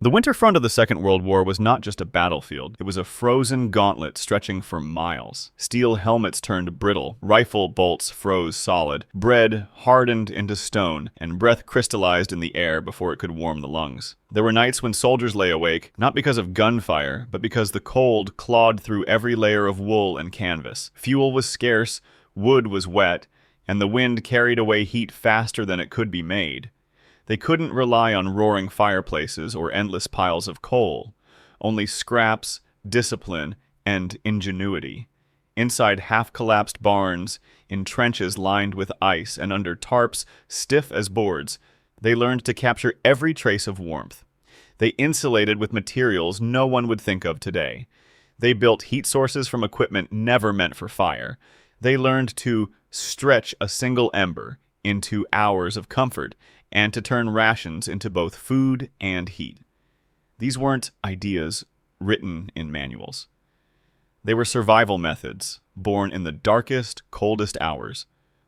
The winter front of the Second World War was not just a battlefield. It was a frozen gauntlet stretching for miles. Steel helmets turned brittle, rifle bolts froze solid, bread hardened into stone, and breath crystallized in the air before it could warm the lungs. There were nights when soldiers lay awake, not because of gunfire, but because the cold clawed through every layer of wool and canvas. Fuel was scarce, wood was wet, and the wind carried away heat faster than it could be made. They couldn't rely on roaring fireplaces or endless piles of coal, only scraps, discipline, and ingenuity. Inside half-collapsed barns, in trenches lined with ice, and under tarps stiff as boards, they learned to capture every trace of warmth. They insulated with materials no one would think of today. They built heat sources from equipment never meant for fire. They learned to stretch a single ember into hours of comfort, and to turn rations into both food and heat. These weren't ideas written in manuals. They were survival methods, born in the darkest, coldest hours,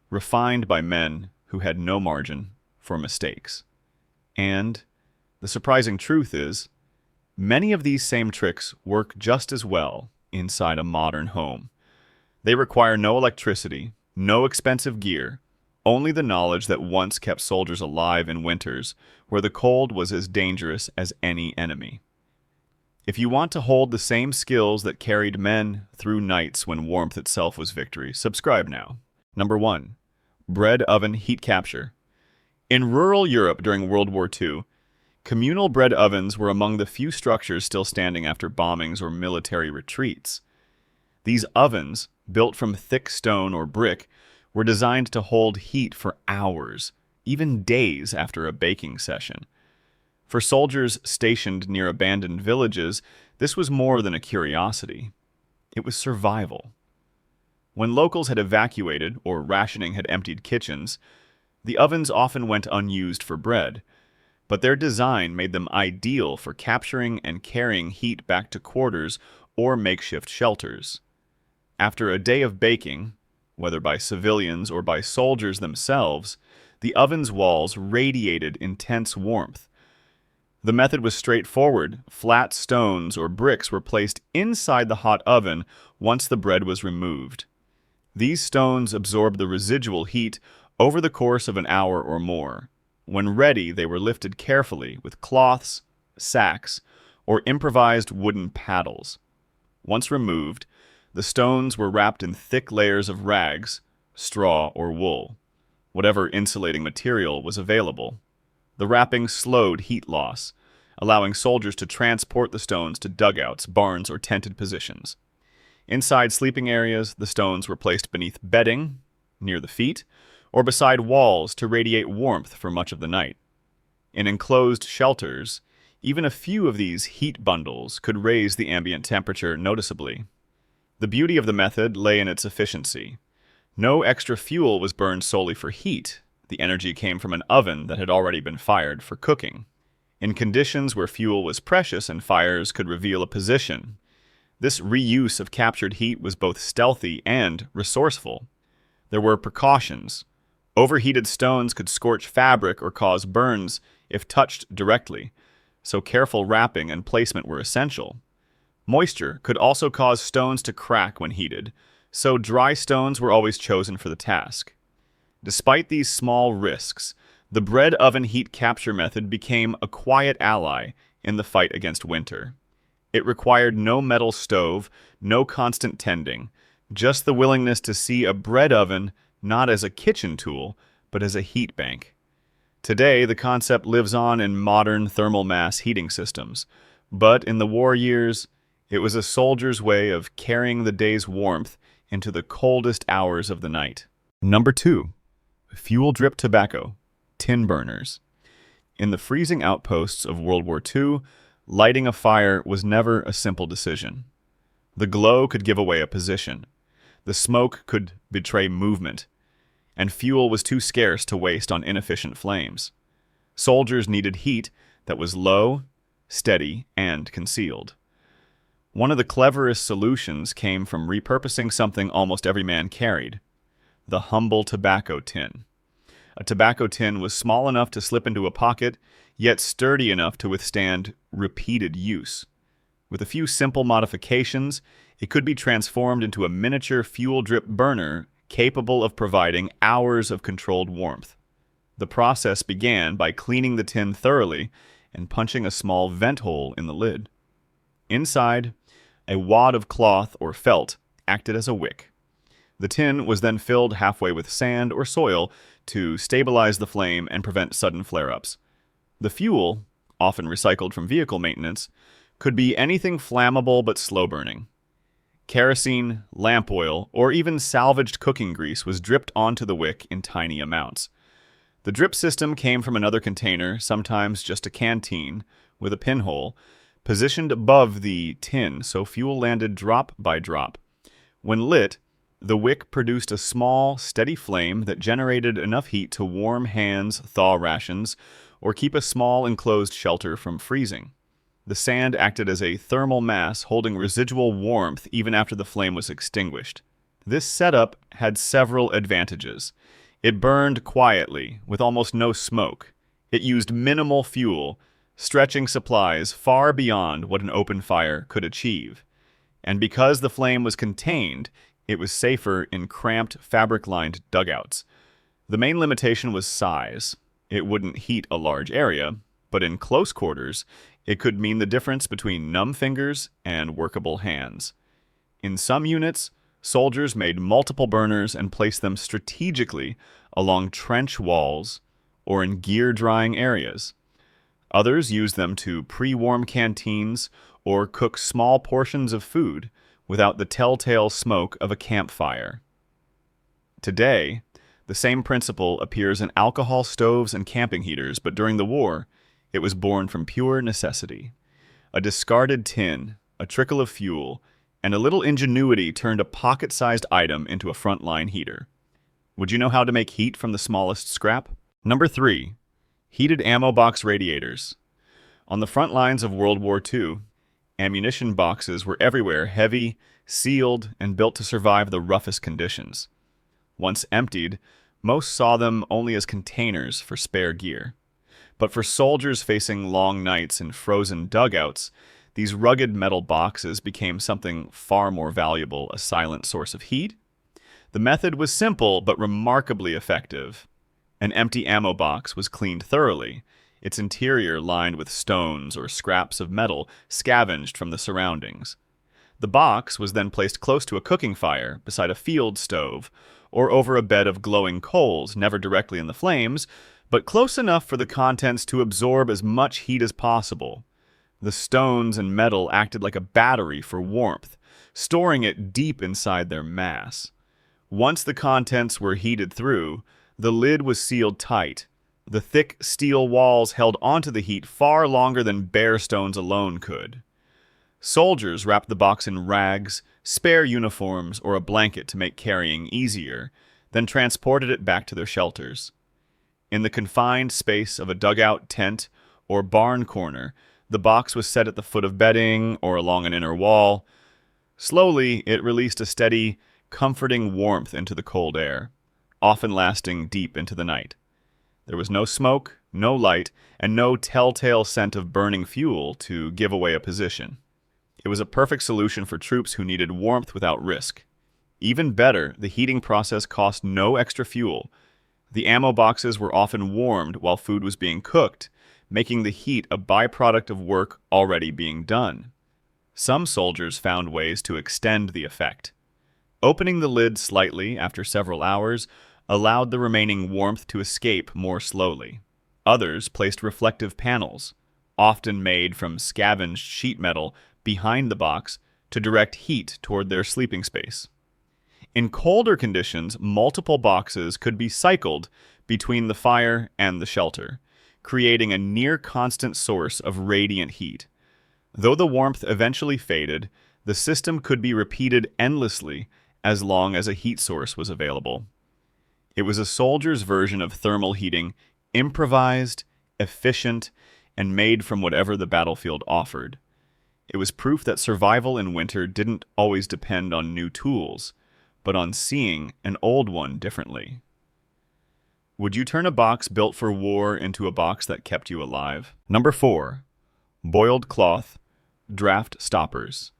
refined by men who had no margin for mistakes. And the surprising truth is, many of these same tricks work just as well inside a modern home. They require no electricity, no expensive gear, only the knowledge that once kept soldiers alive in winters where the cold was as dangerous as any enemy. If you want to hold the same skills that carried men through nights when warmth itself was victory, subscribe now. Number 1. Bread oven heat capture. In rural Europe during World War II, communal bread ovens were among the few structures still standing after bombings or military retreats. These ovens, built from thick stone or brick, were designed to hold heat for hours, even days after a baking session. For soldiers stationed near abandoned villages, this was more than a curiosity. It was survival. When locals had evacuated or rationing had emptied kitchens, the ovens often went unused for bread, but their design made them ideal for capturing and carrying heat back to quarters or makeshift shelters. After a day of baking, whether by civilians or by soldiers themselves, the oven's walls radiated intense warmth. The method was straightforward. Flat stones or bricks were placed inside the hot oven once the bread was removed. These stones absorbed the residual heat over the course of an hour or more. When ready, they were lifted carefully with cloths, sacks, or improvised wooden paddles. Once removed, the stones were wrapped in thick layers of rags, straw, or wool, whatever insulating material was available. The wrapping slowed heat loss, allowing soldiers to transport the stones to dugouts, barns, or tented positions. Inside sleeping areas, the stones were placed beneath bedding, near the feet, or beside walls to radiate warmth for much of the night. In enclosed shelters, even a few of these heat bundles could raise the ambient temperature noticeably. The beauty of the method lay in its efficiency. No extra fuel was burned solely for heat. The energy came from an oven that had already been fired for cooking. In conditions where fuel was precious and fires could reveal a position, this reuse of captured heat was both stealthy and resourceful. There were precautions. Overheated stones could scorch fabric or cause burns if touched directly, so careful wrapping and placement were essential. Moisture could also cause stones to crack when heated, so dry stones were always chosen for the task. Despite these small risks, the bread oven heat capture method became a quiet ally in the fight against winter. It required no metal stove, no constant tending, just the willingness to see a bread oven not as a kitchen tool, but as a heat bank. Today, the concept lives on in modern thermal mass heating systems, but in the war years, it was a soldier's way of carrying the day's warmth into the coldest hours of the night. Number 2. Fuel-drip tobacco, tin burners. In the freezing outposts of World War II, lighting a fire was never a simple decision. The glow could give away a position. The smoke could betray movement, and fuel was too scarce to waste on inefficient flames. Soldiers needed heat that was low, steady, and concealed. One of the cleverest solutions came from repurposing something almost every man carried: the humble tobacco tin. A tobacco tin was small enough to slip into a pocket, yet sturdy enough to withstand repeated use. With a few simple modifications, it could be transformed into a miniature fuel drip burner capable of providing hours of controlled warmth. The process began by cleaning the tin thoroughly and punching a small vent hole in the lid. Inside, a wad of cloth or felt acted as a wick. The tin was then filled halfway with sand or soil to stabilize the flame and prevent sudden flare-ups. The fuel, often recycled from vehicle maintenance, could be anything flammable but slow-burning. Kerosene, lamp oil, or even salvaged cooking grease was dripped onto the wick in tiny amounts. The drip system came from another container, sometimes just a canteen, with a pinhole, positioned above the tin so fuel landed drop by drop. When lit, the wick produced a small, steady flame that generated enough heat to warm hands, thaw rations, or keep a small enclosed shelter from freezing. The sand acted as a thermal mass holding residual warmth even after the flame was extinguished. This setup had several advantages. It burned quietly, with almost no smoke. It used minimal fuel, stretching supplies far beyond what an open fire could achieve. And because the flame was contained, it was safer in cramped, fabric-lined dugouts. The main limitation was size. It wouldn't heat a large area, but in close quarters, it could mean the difference between numb fingers and workable hands. In some units, soldiers made multiple burners and placed them strategically along trench walls or in gear-drying areas. Others used them to pre-warm canteens or cook small portions of food without the telltale smoke of a campfire. Today, the same principle appears in alcohol stoves and camping heaters, but during the war, it was born from pure necessity. A discarded tin, a trickle of fuel, and a little ingenuity turned a pocket-sized item into a frontline heater. Would you know how to make heat from the smallest scrap? Number 3. Heated ammo box radiators. On the front lines of World War II, ammunition boxes were everywhere, heavy, sealed, and built to survive the roughest conditions. Once emptied, most saw them only as containers for spare gear. But for soldiers facing long nights in frozen dugouts, these rugged metal boxes became something far more valuable, a silent source of heat. The method was simple but remarkably effective. An empty ammo box was cleaned thoroughly, its interior lined with stones or scraps of metal scavenged from the surroundings. The box was then placed close to a cooking fire, beside a field stove, or over a bed of glowing coals, never directly in the flames, but close enough for the contents to absorb as much heat as possible. The stones and metal acted like a battery for warmth, storing it deep inside their mass. Once the contents were heated through, the lid was sealed tight. The thick steel walls held onto the heat far longer than bare stones alone could. Soldiers wrapped the box in rags, spare uniforms, or a blanket to make carrying easier, then transported it back to their shelters. In the confined space of a dugout, tent, or barn corner, the box was set at the foot of bedding or along an inner wall. Slowly, it released a steady, comforting warmth into the cold air, often lasting deep into the night. There was no smoke, no light, and no telltale scent of burning fuel to give away a position. It was a perfect solution for troops who needed warmth without risk. Even better, the heating process cost no extra fuel. The ammo boxes were often warmed while food was being cooked, making the heat a byproduct of work already being done. Some soldiers found ways to extend the effect. Opening the lid slightly after several hours allowed the remaining warmth to escape more slowly. Others placed reflective panels, often made from scavenged sheet metal, behind the box to direct heat toward their sleeping space. In colder conditions, multiple boxes could be cycled between the fire and the shelter, creating a near-constant source of radiant heat. Though the warmth eventually faded, the system could be repeated endlessly as long as a heat source was available. It was a soldier's version of thermal heating, improvised, efficient, and made from whatever the battlefield offered. It was proof that survival in winter didn't always depend on new tools, but on seeing an old one differently. Would you turn a box built for war into a box that kept you alive? Number 4. Boiled cloth, Draftstoppers.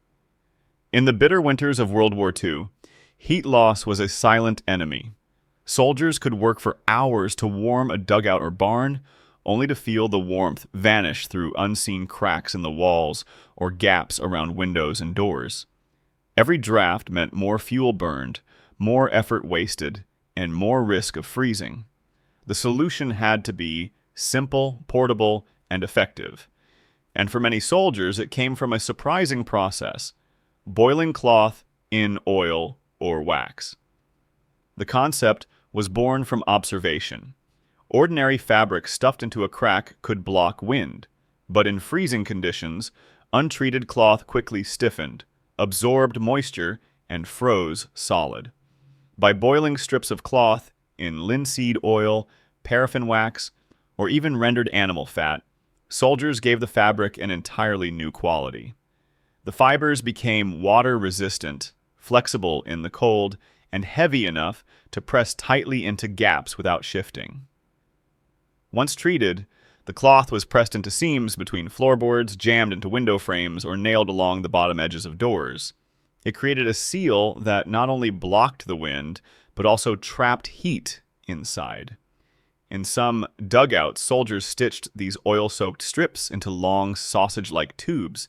In the bitter winters of World War II, heat loss was a silent enemy. Soldiers could work for hours to warm a dugout or barn, only to feel the warmth vanish through unseen cracks in the walls or gaps around windows and doors. Every draft meant more fuel burned, more effort wasted, and more risk of freezing. The solution had to be simple, portable, and effective. And for many soldiers, it came from a surprising process: boiling cloth in oil or wax. The concept was born from observation. Ordinary fabric stuffed into a crack could block wind, but in freezing conditions, untreated cloth quickly stiffened, absorbed moisture, and froze solid. By boiling strips of cloth in linseed oil, paraffin wax, or even rendered animal fat, soldiers gave the fabric an entirely new quality. The fibers became water-resistant, flexible in the cold, and heavy enough to press tightly into gaps without shifting. Once treated, the cloth was pressed into seams between floorboards, jammed into window frames, or nailed along the bottom edges of doors. It created a seal that not only blocked the wind, but also trapped heat inside. In some dugouts, soldiers stitched these oil-soaked strips into long, sausage-like tubes,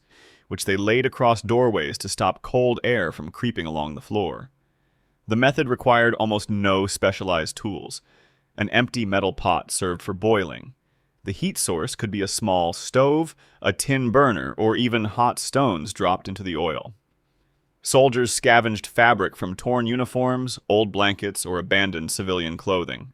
which they laid across doorways to stop cold air from creeping along the floor. The method required almost no specialized tools. An empty metal pot served for boiling. The heat source could be a small stove, a tin burner, or even hot stones dropped into the oil. Soldiers scavenged fabric from torn uniforms, old blankets, or abandoned civilian clothing.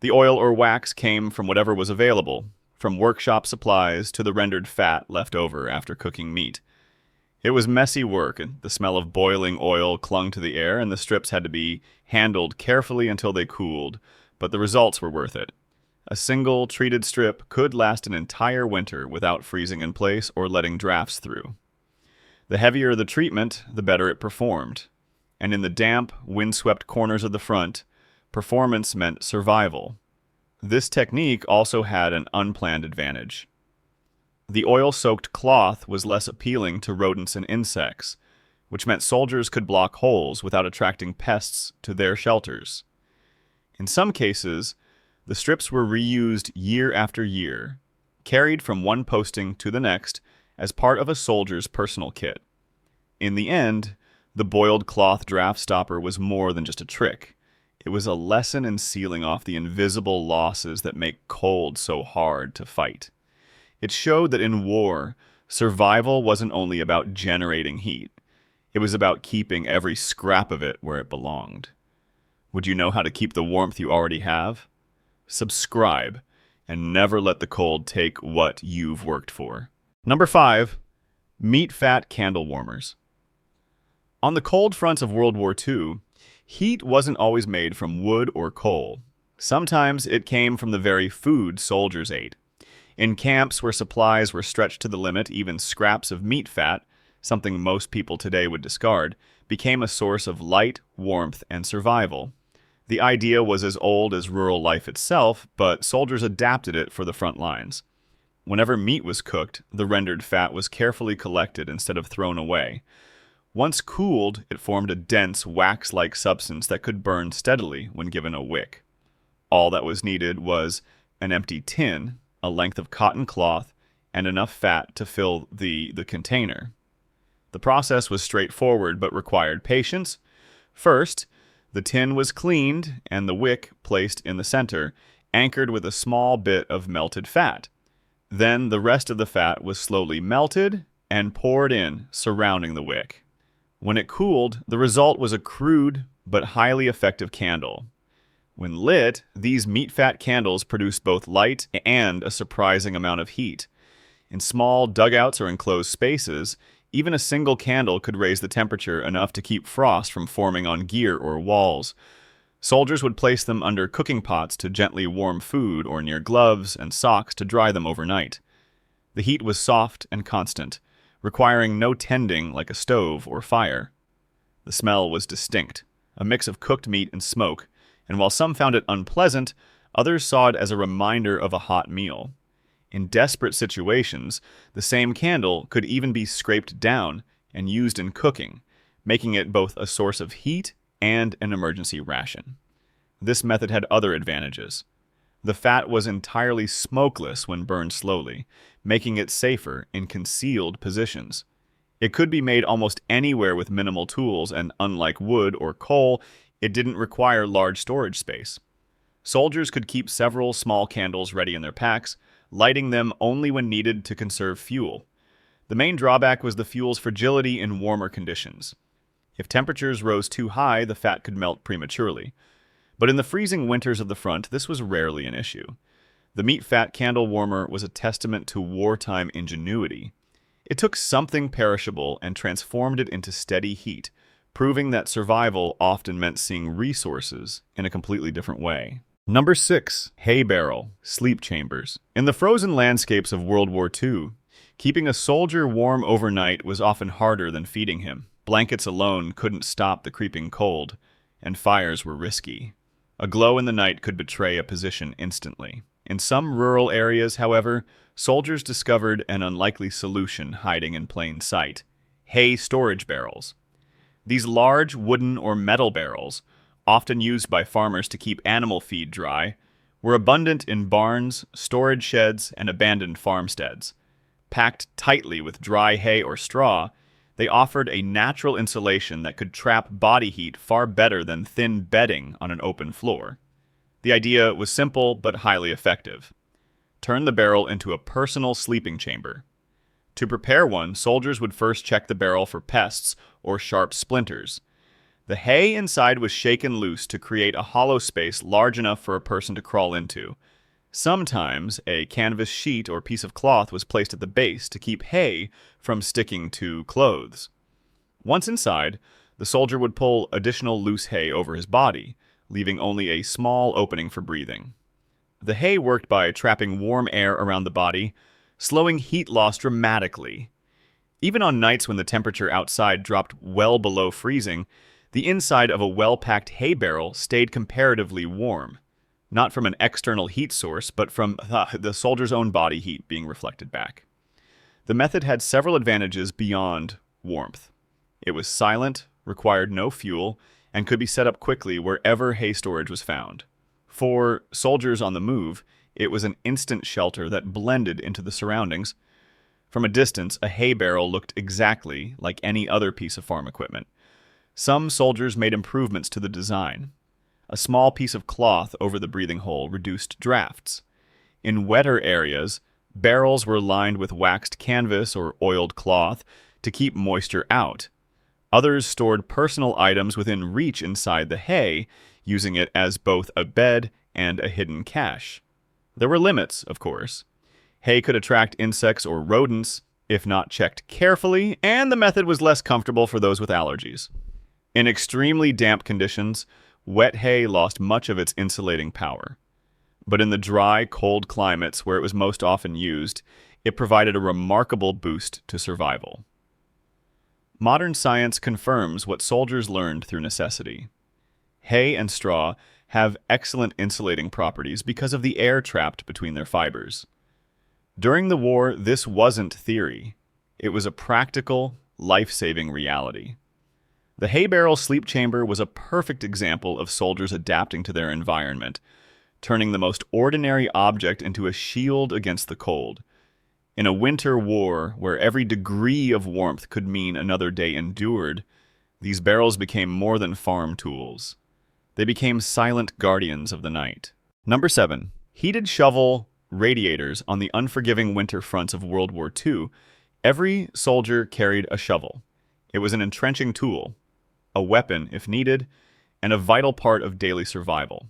The oil or wax came from whatever was available, from workshop supplies to the rendered fat left over after cooking meat. It was messy work, and the smell of boiling oil clung to the air, and the strips had to be handled carefully until they cooled, but the results were worth it. A single treated strip could last an entire winter without freezing in place or letting drafts through. The heavier the treatment, the better it performed. And in the damp, windswept corners of the front, performance meant survival. This technique also had an unplanned advantage. The oil-soaked cloth was less appealing to rodents and insects, which meant soldiers could block holes without attracting pests to their shelters. In some cases, the strips were reused year after year, carried from one posting to the next as part of a soldier's personal kit. In the end, the boiled cloth draft stopper was more than just a trick. It was a lesson in sealing off the invisible losses that make cold so hard to fight. It showed that in war, survival wasn't only about generating heat. It was about keeping every scrap of it where it belonged. Would you know how to keep the warmth you already have? Subscribe, and never let the cold take what you've worked for. Number 5. Meat fat candle warmers. On the cold fronts of World War II, heat wasn't always made from wood or coal. Sometimes it came from the very food soldiers ate. In camps where supplies were stretched to the limit, even scraps of meat fat, something most people today would discard, became a source of light, warmth, and survival. The idea was as old as rural life itself, but soldiers adapted it for the front lines. Whenever meat was cooked, the rendered fat was carefully collected instead of thrown away. Once cooled, it formed a dense, wax-like substance that could burn steadily when given a wick. All that was needed was an empty tin, a length of cotton cloth, and enough fat to fill the container. The process was straightforward but required patience. First, the tin was cleaned and the wick placed in the center, anchored with a small bit of melted fat. Then the rest of the fat was slowly melted and poured in, surrounding the wick. When it cooled, the result was a crude but highly effective candle. When lit, these meat fat candles produced both light and a surprising amount of heat. In small dugouts or enclosed spaces, even a single candle could raise the temperature enough to keep frost from forming on gear or walls. Soldiers would place them under cooking pots to gently warm food or near gloves and socks to dry them overnight. The heat was soft and constant, requiring no tending like a stove or fire. The smell was distinct, a mix of cooked meat and smoke, and while some found it unpleasant, Others saw it as a reminder of a hot meal. In desperate situations, the same candle could even be scraped down and used in cooking, making it both a source of heat and an emergency ration. This method had other advantages. The fat was entirely smokeless when burned slowly, making it safer in concealed positions. It could be made almost anywhere with minimal tools, and unlike wood or coal, it didn't require large storage space. Soldiers could keep several small candles ready in their packs, lighting them only when needed to conserve fuel. The main drawback was the fuel's fragility in warmer conditions. If temperatures rose too high, the fat could melt prematurely. But in the freezing winters of the front, this was rarely an issue. The meat-fat candle warmer was a testament to wartime ingenuity. It took something perishable and transformed it into steady heat, proving that survival often meant seeing resources in a completely different way. Number 6. Hay barrel, sleep chambers. In the frozen landscapes of World War II, keeping a soldier warm overnight was often harder than feeding him. Blankets alone couldn't stop the creeping cold, and fires were risky. A glow in the night could betray a position instantly. In some rural areas, however, soldiers discovered an unlikely solution hiding in plain sight: hay storage barrels. These large wooden or metal barrels, often used by farmers to keep animal feed dry, were abundant in barns, storage sheds, and abandoned farmsteads. Packed tightly with dry hay or straw, they offered a natural insulation that could trap body heat far better than thin bedding on an open floor. The idea was simple but highly effective. Turn the barrel into a personal sleeping chamber. To prepare one, soldiers would first check the barrel for pests or sharp splinters. The hay inside was shaken loose to create a hollow space large enough for a person to crawl into. Sometimes a canvas sheet or piece of cloth was placed at the base to keep hay from sticking to clothes. Once inside, the soldier would pull additional loose hay over his body, leaving only a small opening for breathing. The hay worked by trapping warm air around the body, slowing heat loss dramatically. Even on nights when the temperature outside dropped well below freezing, the inside of a well-packed hay barrel stayed comparatively warm, not from an external heat source, but from the soldier's own body heat being reflected back. The method had several advantages beyond warmth. It was silent, required no fuel, and could be set up quickly wherever hay storage was found. For soldiers on the move, it was an instant shelter that blended into the surroundings. From a distance, a hay barrel looked exactly like any other piece of farm equipment. Some soldiers made improvements to the design. A small piece of cloth over the breathing hole reduced drafts. In wetter areas, barrels were lined with waxed canvas or oiled cloth to keep moisture out. Others stored personal items within reach inside the hay, using it as both a bed and a hidden cache. There were limits, of course. Hay could attract insects or rodents, if not checked carefully, and the method was less comfortable for those with allergies. In extremely damp conditions, wet hay lost much of its insulating power. But in the dry, cold climates where it was most often used, it provided a remarkable boost to survival. Modern science confirms what soldiers learned through necessity. Hay and straw have excellent insulating properties because of the air trapped between their fibers. During the war, this wasn't theory. It was a practical, life-saving reality. The hay barrel sleep chamber was a perfect example of soldiers adapting to their environment, turning the most ordinary object into a shield against the cold. In a winter war where every degree of warmth could mean another day endured, these barrels became more than farm tools. They became silent guardians of the night. Number 7. Heated shovel radiators. On the unforgiving winter fronts of World War II, every soldier carried a shovel. It was an entrenching tool, a weapon if needed, and a vital part of daily survival.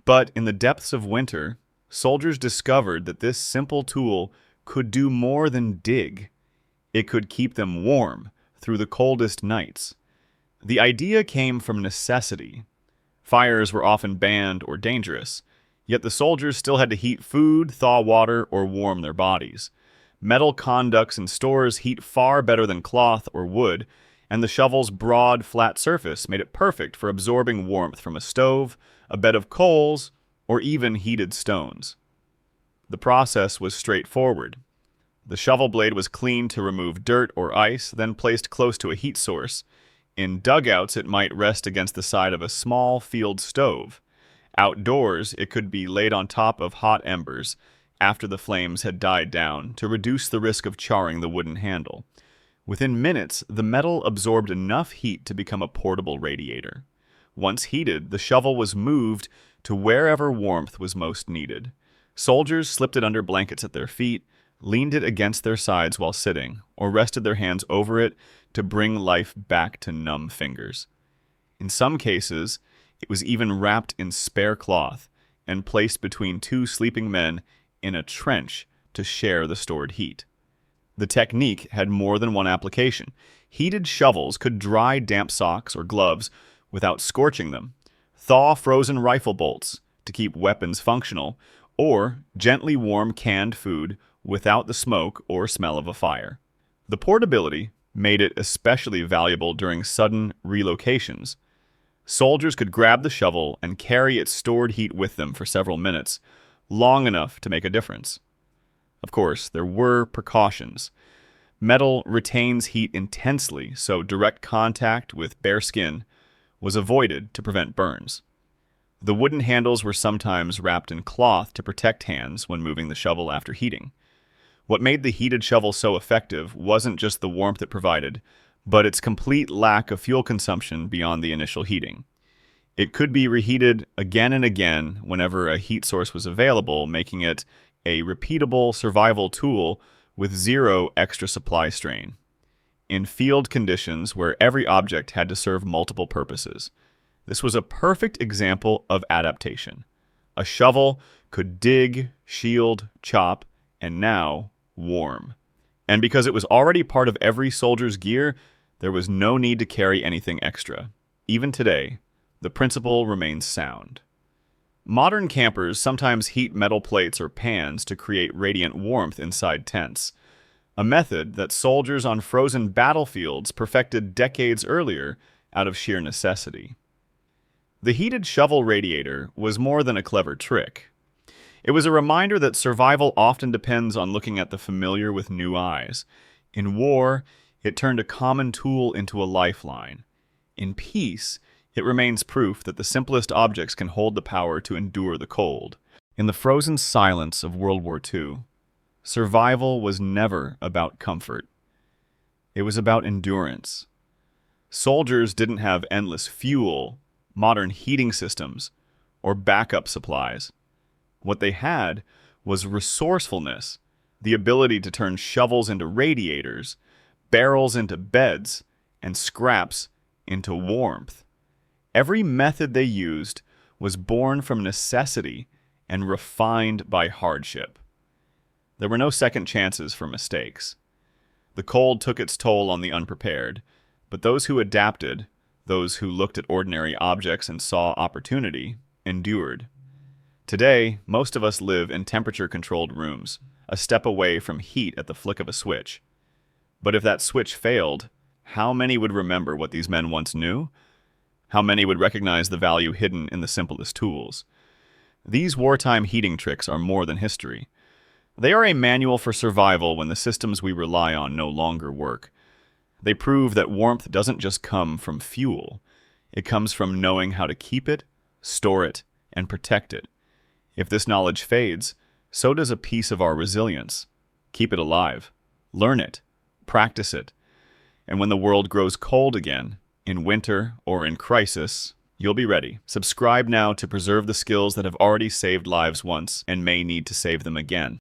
But in the depths of winter, soldiers discovered that this simple tool could do more than dig. It could keep them warm through the coldest nights. The idea came from necessity. Fires were often banned or dangerous, yet the soldiers still had to heat food, thaw water, or warm their bodies. Metal conducts in stores heat far better than cloth or wood, and the shovel's broad, flat surface made it perfect for absorbing warmth from a stove, a bed of coals, or even heated stones. The process was straightforward. The shovel blade was cleaned to remove dirt or ice, then placed close to a heat source. In dugouts, it might rest against the side of a small field stove. Outdoors, it could be laid on top of hot embers after the flames had died down to reduce the risk of charring the wooden handle. Within minutes, the metal absorbed enough heat to become a portable radiator. Once heated, the shovel was moved to wherever warmth was most needed. Soldiers slipped it under blankets at their feet, leaned it against their sides while sitting, or rested their hands over it to bring life back to numb fingers. In some cases, it was even wrapped in spare cloth and placed between two sleeping men in a trench to share the stored heat. The technique had more than one application. Heated shovels could dry damp socks or gloves without scorching them, thaw frozen rifle bolts to keep weapons functional, or gently warm canned food without the smoke or smell of a fire. The portability made it especially valuable during sudden relocations. Soldiers could grab the shovel and carry its stored heat with them for several minutes, long enough to make a difference. Of course, there were precautions. Metal retains heat intensely, so direct contact with bare skin was avoided to prevent burns. The wooden handles were sometimes wrapped in cloth to protect hands when moving the shovel after heating. What made the heated shovel so effective wasn't just the warmth it provided, but its complete lack of fuel consumption beyond the initial heating. It could be reheated again and again whenever a heat source was available, making it a repeatable survival tool with zero extra supply strain. In field conditions where every object had to serve multiple purposes, this was a perfect example of adaptation. A shovel could dig, shield, chop, and now warm. And because it was already part of every soldier's gear, there was no need to carry anything extra. Even today, the principle remains sound. Modern campers sometimes heat metal plates or pans to create radiant warmth inside tents, a method that soldiers on frozen battlefields perfected decades earlier out of sheer necessity. The heated shovel radiator was more than a clever trick. It was a reminder that survival often depends on looking at the familiar with new eyes. In war, it turned a common tool into a lifeline. In peace, it remains proof that the simplest objects can hold the power to endure the cold. In the frozen silence of World War II, survival was never about comfort. It was about endurance. Soldiers didn't have endless fuel, modern heating systems, or backup supplies. What they had was resourcefulness, the ability to turn shovels into radiators, barrels into beds, and scraps into warmth. Every method they used was born from necessity and refined by hardship. There were no second chances for mistakes. The cold took its toll on the unprepared, but those who adapted, those who looked at ordinary objects and saw opportunity, endured. Today, most of us live in temperature-controlled rooms, a step away from heat at the flick of a switch. But if that switch failed, how many would remember what these men once knew? How many would recognize the value hidden in the simplest tools? These wartime heating tricks are more than history. They are a manual for survival when the systems we rely on no longer work. They prove that warmth doesn't just come from fuel. It comes from knowing how to keep it, store it, and protect it. If this knowledge fades, so does a piece of our resilience. Keep it alive. Learn it. Practice it. And when the world grows cold again, in winter or in crisis, you'll be ready. Subscribe now to preserve the skills that have already saved lives once and may need to save them again.